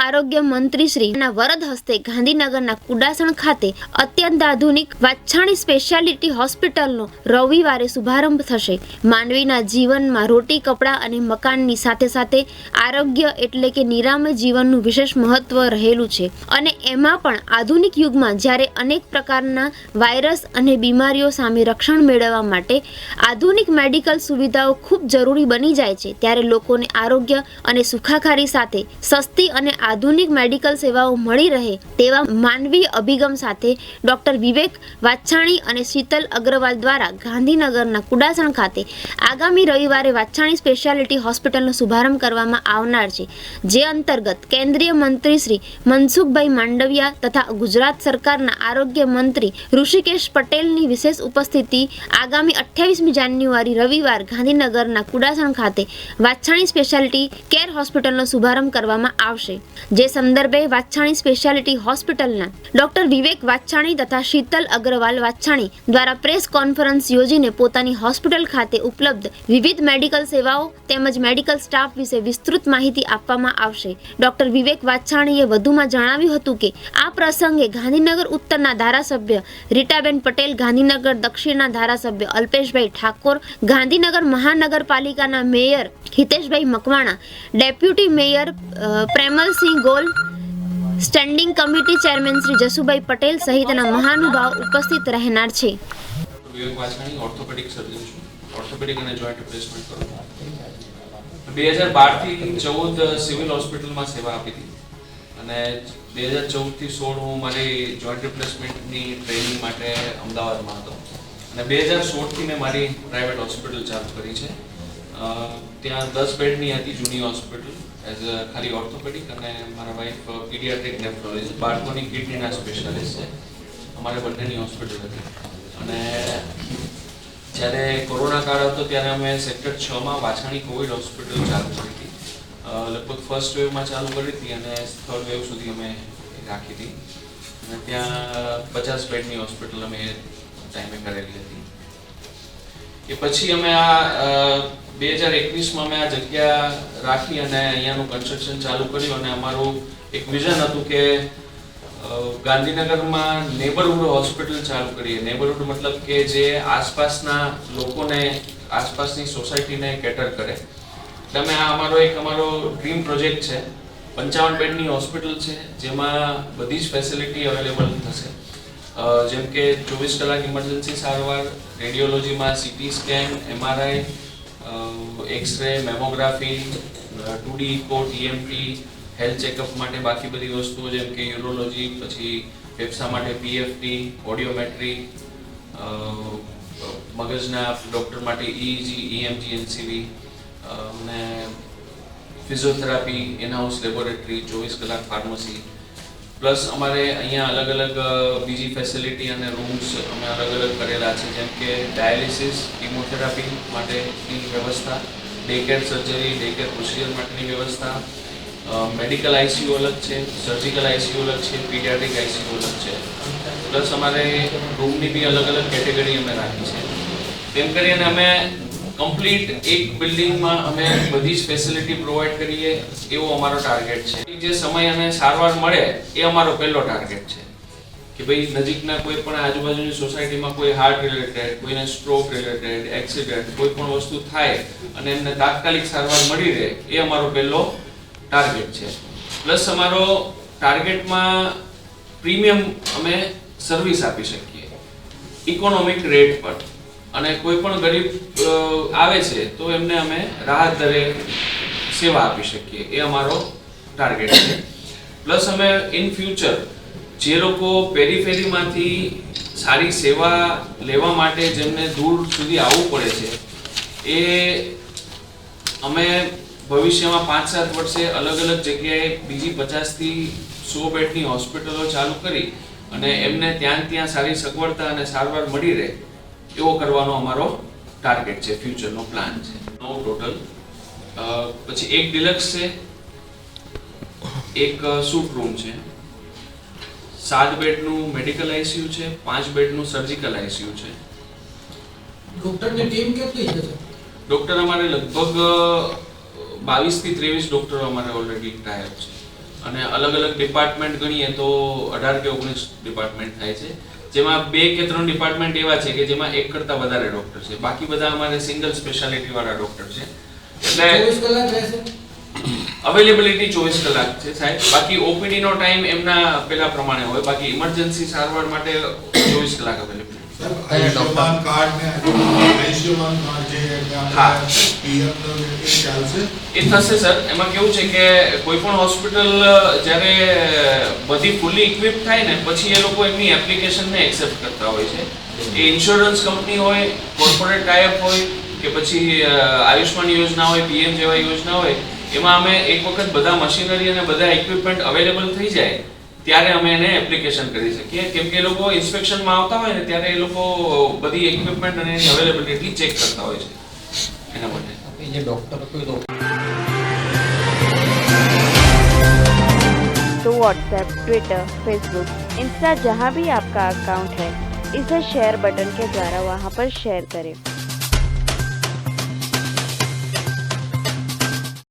આરોગ્ય મંત્રી શ્રીના વરદ હસ્તે ગાંધીનગરના કુડાસણ ખાતે અત્યંત આધુનિક વાછાણી સ્પેશિયાલિટી હોસ્પિટલનો રવિવારે શુભારંભ થશે। માનવીના જીવનમાં રોટી, કપડાં અને મકાનની સાથે સાથે આરોગ્ય એટલે કે નિરામય જીવનનું વિશેષ મહત્વ રહેલું છે અને એમાં પણ આધુનિક યુગમાં જ્યારે અનેક પ્રકારના વાયરસ અને બીમારીઓ સામે રક્ષણ મેળવવા માટે આધુનિક મેડિકલ સુવિધાઓ ખૂબ જરૂરી બની જાય છે, ત્યારે લોકોને આરોગ્ય અને સુખાકારી સાથે સસ્તી અને આધુનિક મેડિકલ સેવાઓ મળી રહે તેવા માનવીય અભિગમ સાથે ડોક્ટર વિવેક વાછાણી અને શીતલ અગ્રવાલ દ્વારા ગાંધીનગરના કુડાસણ ખાતે આગામી રવિવારે વાછાણી સ્પેશિયાલિટી હોસ્પિટલનો શુભારંભ કરવામાં આવનાર છે, જે અંતર્ગત કેન્દ્રીય મંત્રી શ્રી મનસુખભાઈ માંડવિયા તથા ગુજરાત સરકારના આરોગ્ય મંત્રી ઋષિકેશ પટેલની વિશેષ ઉપસ્થિતિ આગામી 28મી જાન્યુઆરી રવિવાર ગાંધીનગરના કુડાસણ ખાતે વાછાણી સ્પેશિયાલિટી કેર હોસ્પિટલનો શુભારંભ કરવામાં આવશે। જે સંદર્ભે વાછાણી સ્પેશિયાલિટી હોસ્પિટલના ડોક્ટર વિવેક વાછાણી તથા શીતલ અગ્રવાલ વાછાણી દ્વારા પ્રેસ કોન્ફરન્સ યોજીને પોતાની હોસ્પિટલ ખાતે ઉપલબ્ધ વિવિધ મેડિકલ સેવાઓ તેમજ મેડિકલ સ્ટાફ વિશે વિસ્તૃત માહિતી આપવામાં આવશે। ડોક્ટર વિવેક વાછાણીએ વધુમાં જણાવ્યું હતું કે આ પ્રસંગે ગાંધીનગર ઉત્તરના ધારાસભ્ય રીટાબેન પટેલ, ગાંધીનગર દક્ષિણના ધારાસભ્ય અલ્પેશભાઈ ઠાકોર, ગાંધીનગર મહાનગરપાલિકાના mayor Hiteshbhai Makwana, deputy mayor Premalsinh goal, standing committee chairman Shri Jasubhai Patel સહિતના મહાનુભાવ ઉપસ્થિત રહેનાર છે। વિવેક વાછાણી ઓર્થોપેડિક સર્જન છું, ઓર્થોપેડિક અને જોઈન્ટ રિપ્લેસમેન્ટ કરું। 2012 થી 14 સિવિલ હોસ્પિટલમાં સેવા આપી હતી અને 2014 થી 16 હું મારી જોઈન્ટ રિપ્લેસમેન્ટની ટ્રેનિંગ માટે અમદાવાદમાં હતો અને 2016 થી મેં મારી પ્રાઇવેટ હોસ્પિટલ ચાલુ કરી છે। ત્યાં 10 બેડની હતી જૂની હોસ્પિટલ એઝ અ ખાલી ઓર્થોપેડિક અને મારા વાઇફ પીડિયાટ્રિક નેફ્રોલોજી બાળકોની કિડનીના સ્પેશિયાલિસ્ટ છે। અમારે બંનેની હોસ્પિટલ હતી અને જ્યારે કોરોના કાળ હતો ત્યારે અમે સેક્ટર 6માં વાછાણી કોવિડ હોસ્પિટલ ચાલુ કરી હતી। લગભગ ફર્સ્ટ વેવમાં ચાલુ કરી હતી અને થર્ડ વેવ સુધી અમે રાખી હતી અને ત્યાં 50 બેડની હોસ્પિટલ અમે ટાઈમે કરેલી હતી। એ પછી અમે આ 2021માં અમે આ જગ્યા રાખી અને અહીંયાનું કન્સ્ટ્રક્શન ચાલુ કર્યું અને અમારું એક વિઝન હતું કે ગાંધીનગરમાં નેબરહુડ હોસ્પિટલ ચાલુ કરીએ। નેબરહુડ મતલબ કે જે આસપાસના લોકોને, આસપાસની સોસાયટીને કેટર કરે। એટલે અમે આ અમારો ડ્રીમ પ્રોજેક્ટ છે। 55 બેડની હોસ્પિટલ છે જેમાં બધી જ ફેસિલિટી અવેલેબલ થશે, જેમ કે 24 કલાક ઇમરજન્સી સારવાર, રેડિયોલોજીમાં CT scan, MRI, x-ray, mammography, 2D echo, TMT, health checkup માટે બાકી બધી વસ્તુઓ જેમ કે યુરોલોજી, પછી ફેફસા માટે PFT, ઓડિયોમેટ્રી, મગજના ડૉક્ટર માટે EEG, EMG, NCV અને ફિઝિયોથેરાપી, ઇનહાઉસ લેબોરેટરી, 24 કલાક ફાર્મસી, પ્લસ અમારે અહીંયા અલગ અલગ બીજી ફેસિલિટી અને રૂમ્સ અમે અલગ અલગ કરેલા છે, જેમ કે ડાયાલિસિસ, કિમોથેરાપી માટેની વ્યવસ્થા, day care surgery, day care procedure માટેની વ્યવસ્થા, મેડિકલ ICU અલગ છે, સર્જિકલ ICU અલગ છે, પીડિયાટ્રિક ICU અલગ છે, પ્લસ અમારે રૂમની બી અલગ અલગ કેટેગરી અમે રાખી છે। તેમ કરીને અમે કમ્પ્લીટ એક બિલ્ડિંગમાં અમે બધી જ ફેસિલિટી પ્રોવાઈડ કરીએ એવો અમારો ટાર્ગેટ છે। જે સમય અને સારવાર મળે એ અમારો પહેલો ટાર્ગેટ છે કે ભાઈ નજીકના કોઈ પણ આજુબાજુની સોસાયટીમાં કોઈ હાર્ટ રિલેટેડ, કોઈને સ્ટ્રોક રિલેટેડ, એક્સિડન્ટ, કોઈ પણ વસ્તુ થાય અને એમને તાત્કાલિક સારવાર મળી રહે એ અમારો પહેલો ટાર્ગેટ છે। પ્લસ અમારો ટાર્ગેટમાં પ્રીમિયમ અમે સર્વિસ આપી શકીએ ઇકોનોમિક રેટ પર અને કોઈ પણ ગરીબ આવે છે તો એમને અમે રાહત દરે સેવા આપી શકીએ એ અમારો ટાર્ગેટ છે। પ્લસ અમે ઇન ફ્યુચર જે લોકો પેરીફેરીમાંથી સારી સેવા લેવા માટે જેમને દૂર સુધી આવવું પડે છે એ અમે ભવિષ્યમાં 5-7 વર્ષે અલગ અલગ જગ્યાએ બીજી 50 થી 100 બેડની હોસ્પિટલો ચાલુ કરી અને એમને ત્યાં સારી સગવડતા અને સારવાર મળી રહે એવો કરવાનો અમારો ટાર્ગેટ છે, ફ્યુચરનો પ્લાન છે। 9 ટોટલ, પછી એક ડિલક્સ છે, એક સૂટ રૂમ છે, 7 બેડનું મેડિકલ ICU છે, 5 બેડનું સર્જિકલ ICU છે। ડોક્ટરની ટીમ કેટલી છે? ડોક્ટર અમારે લગભગ 22 થી 23 ડોક્ટરો અમારે ઓલરેડી ટાયર છે અને અલગ અલગ ડિપાર્ટમેન્ટ ગણીએ તો 18 કે 19 ડિપાર્ટમેન્ટ થાય છે, જેમાં 2 કે 3 ડિપાર્ટમેન્ટ એવા છે કે જેમાં એક કરતાં વધારે ડૉક્ટર છે, બાકી બધા અમારે સિંગલ સ્પેશિયાલિટી વાળા ડૉક્ટર છે. એટલે 24 કલાક રહેશે? અવેલેબિલિટી 24 કલાક છે સાહેબ. બાકી ઓપીડી નો ટાઈમ એમના પેલા પ્રમાણે હોય, બાકી ઇમરજન્સી સારવાર માટે 24 કલાક અવેલેબિલિટી. આયુષ્યમાન કાર્ડ ને આયુષ્યમાન કાર્ડ જે હા. પીએમ નો એ ચાલશે? એ થશે સર. એમાં કેવું છે કે કોઈ પણ હોસ્પિટલ જ્યારે બધી ફૂલી ઇક્વિપ થાય ને પછી એ લોકો એમની એપ્લિકેશનને એક્સેપ્ટ કરતા હોય છે. એ ઇન્સ્યોરન્સ કંપની હોય, કોર્પોરેટ ટાઈપ હોય કે પછી આયુષ્માન યોજના હોય, પીએમ જેવા યોજના હોય, એમાં અમે એક વખત બધા મશીનરી અને બધા ઇક્વિપમેન્ટ અવેલેબલ થઈ જાય ત્યારે અમે એને એપ્લિકેશન કરી શકીએ, કેમ કે એ લોકો ઇન્સ્પેક્શનમાં આવતા હોય ને ત્યારે એ લોકો બધી ઇક્વિપમેન્ટ અને એની અવેલેબિલિટી ચેક કરતા હોય છે એના માટે. ये डॉक्टर को तो व्हाट्सएप, ट्विटर, फेसबुक, इंस्टा जहाँ भी आपका अकाउंट है इसे शेयर बटन के द्वारा वहाँ पर शेयर करें।